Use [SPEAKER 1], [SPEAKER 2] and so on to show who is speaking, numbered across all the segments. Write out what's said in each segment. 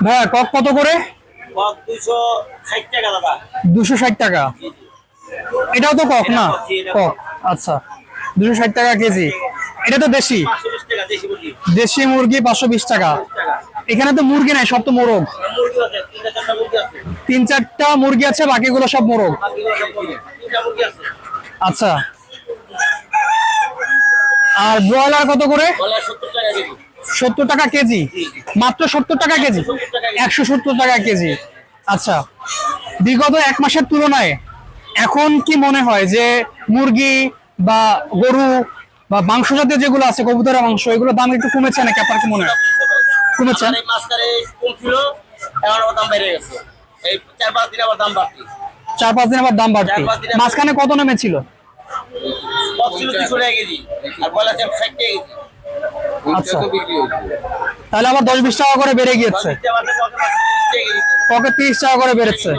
[SPEAKER 1] ভাইয়া কক কত করে?
[SPEAKER 2] কক 260 টাকা দাদা।
[SPEAKER 1] 260 টাকা। এটাও তো কক না? কক। আচ্ছা, 260 টাকা কেজি। এটা তো দেশি?
[SPEAKER 2] 520 টাকা দেশি মুরগি।
[SPEAKER 1] দেশি মুরগি 520 টাকা। এখানে তো মুরগি নাই, সব তো মোরগ।
[SPEAKER 2] মুরগি আছে, 3-4টা মুরগি আছে।
[SPEAKER 1] 3-4টা মুরগি আছে, বাকিগুলো সব মোরগ।
[SPEAKER 2] বাকিগুলো সব মুরগি। 3টা মুরগি আছে।
[SPEAKER 1] আচ্ছা, আর ব্রয়লার কত করে?
[SPEAKER 2] বলে 70 টাকা কেজি।
[SPEAKER 1] 70 টাকা কেজি? মাত্র 70 টাকা কেজি? 170 টাকা কেজি। আচ্ছা, বিগত এক মাসের তুলনায় এখন কি মনে হয় যে মুরগি বা গরু বা মাংস জাতীয় যেগুলো আছে, কবুতরের মাংস, এগুলোর দাম একটু কমেছে নাকি? আপনার কি মনে হয় কমেছে?
[SPEAKER 2] এই মাসকারে কম ছিল, এখন আবার দাম বেড়ে গেছে। এই 4-5 দিন আবার দাম বাড়তি।
[SPEAKER 1] 4-5 দিন আবার দাম বাড়তি। মাঝখানে কত নেমেছিল?
[SPEAKER 2] কক ছিল 200 টাকা কেজি, আর বলে 60 টাকা কেজি।
[SPEAKER 1] আচ্ছা, তাহলে আবার 10-20 টাকা করে বেড়ে গিয়েছে। পকে 30 টাকা করে বেড়েছে।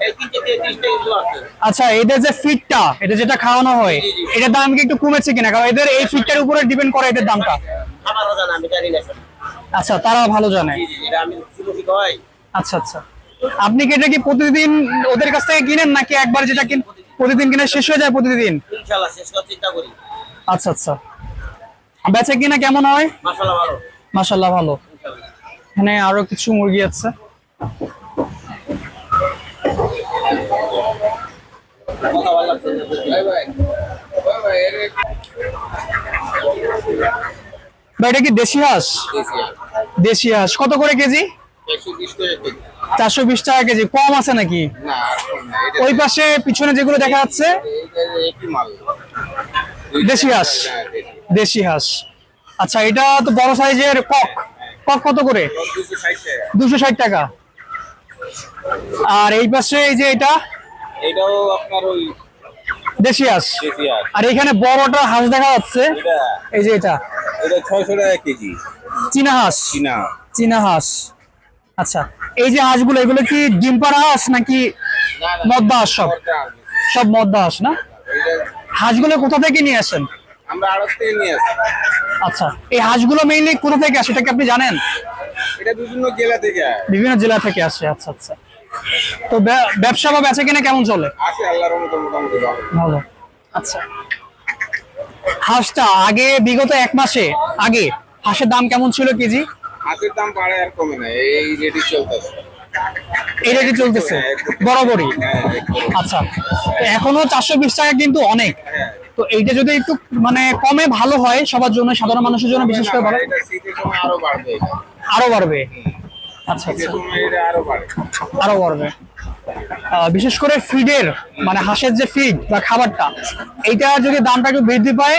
[SPEAKER 2] এই 30 টাকা কেজি আছে।
[SPEAKER 1] আচ্ছা, এদের যে ফিডটা, এটা যেটা খাওয়ানো হয়, এটার দাম কি একটু কমেছে কিনা? কারণ এদের এই ফিডটার উপরে ডিপেন্ড করে এদের দামটা।
[SPEAKER 2] আমারও জানা, আমি জানি না।
[SPEAKER 1] আচ্ছা, তারা ভালো জানে।
[SPEAKER 2] এটা আমি শুনেছি কই।
[SPEAKER 1] আচ্ছা আচ্ছা, আপনি কি এটা কি প্রতিদিন ওদের কাছ থেকে কিনেন নাকি একবার যেটা কিন প্রতিদিন কিনে শেষ হয়ে যায় প্রতিদিন?
[SPEAKER 2] ইনশাআল্লাহ শেষ করার চিন্তা করি।
[SPEAKER 1] আচ্ছা আচ্ছা, বেচা কিনা কেমন হয়?
[SPEAKER 2] মাশাআল্লাহ ভালো।
[SPEAKER 1] মাশাআল্লাহ ভালো। এখানে আরো কিছু মুরগি আছে। ভাই এটা কি দেশি হাঁস? দেশি হাঁস কত করে কেজি? 420 টাকা কেজি। কম আছে নাকি? ওই পাশে পিছনে যেগুলো দেখা যাচ্ছে দেশি হাঁস। দেশি হাঁস। আচ্ছা, এটা তো বড় সাইজের কক। কক কত করে? 260 টাকা। আর এই পাশে এই যে
[SPEAKER 2] এটাও আপনার ওই
[SPEAKER 1] দেশি হাঁস।
[SPEAKER 2] দেশি হাঁস।
[SPEAKER 1] আর এখানে বড়টা হাঁস দেখা যাচ্ছে, এই যে এটা
[SPEAKER 2] 600 টাকা কেজি।
[SPEAKER 1] চীনা হাঁস। চীনা হাঁস। আচ্ছা, এই যে হাঁসগুলো, এগুলো কি ডিম পাড়া হাঁস নাকি মদ্দা হাঁস? সব মদ্দা হাঁস না? হাঁসগুলো কোথা থেকে নিয়ে আসেন?
[SPEAKER 2] আমরা আড়ত থেকে নিয়ে আসি।
[SPEAKER 1] আচ্ছা, এই হাঁসগুলো মেইনলি কোথা থেকে আসে, এটা কি আপনি জানেন?
[SPEAKER 2] এটা বিভিন্ন জেলা থেকে আসে।
[SPEAKER 1] বিভিন্ন জেলা থেকে আসে। আচ্ছা আচ্ছা, তো ব্যবসা বা বেচা কিনা কেমন চলে?
[SPEAKER 2] আছে, আল্লাহর রহমতে মোটামুটি
[SPEAKER 1] ভালো। আচ্ছা, হাঁসটা আগে বিগত এক মাসে আগে হাঁসের দাম কেমন ছিল কেজি?
[SPEAKER 2] হাঁসের দাম বাড়ে আর কমে না, এই রেটই চলতেছে।
[SPEAKER 1] এই রেটে চলতেছে বরাবরই? আচ্ছা, এখনো 420 টাকা কিন্তু অনেক। তো এইটা যদি একটু মানে কমে ভালো হয় সবার জন্য, সাধারণ মানুষের জন্য বিশেষ করে ভালো।
[SPEAKER 2] আরো বাড়বে।
[SPEAKER 1] আরো বাড়বে? আচ্ছা আচ্ছা, আরো বাড়বে। বিশেষ করে ফিডের মানে হাঁসের যে ফিড বা খাবারটা, এইটা যদি দামটা একটু বৃদ্ধি পায়,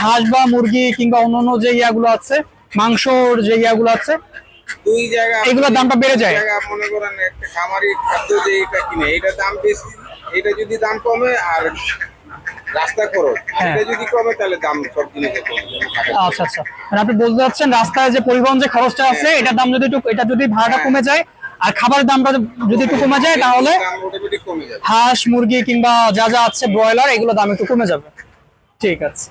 [SPEAKER 1] হাঁস বা মুরগি কিংবা অন্যান্য যে ইয়াগুলো আছে, মাংসর যে ইয়াগুলো আছে,
[SPEAKER 2] দুই জায়গা
[SPEAKER 1] এগুলোর দামটা বেড়ে যায়।
[SPEAKER 2] মনে করেন একটা খামারি খাদ্য যে এটা কিনে, এটা দাম বেশি, এটা যদি দাম কমে আর রাস্তা খরচ এটা যদি কমে, তাহলে দাম সব জিনিসের কমে।
[SPEAKER 1] আচ্ছা আচ্ছা, মানে আপনি বলতে চাচ্ছেন রাস্তায় যে পরিবহন যে খরচটা আছে, এটার দাম যদি একটু, এটা যদি ভাড়াটা কমে যায় আর খাবারের দামটা যদি একটু কমে যায়, তাহলে হাঁস মুরগি কিংবা যা যা আছে ব্রয়লার, এগুলো দাম একটু কমে যাবে। ঠিক আছে।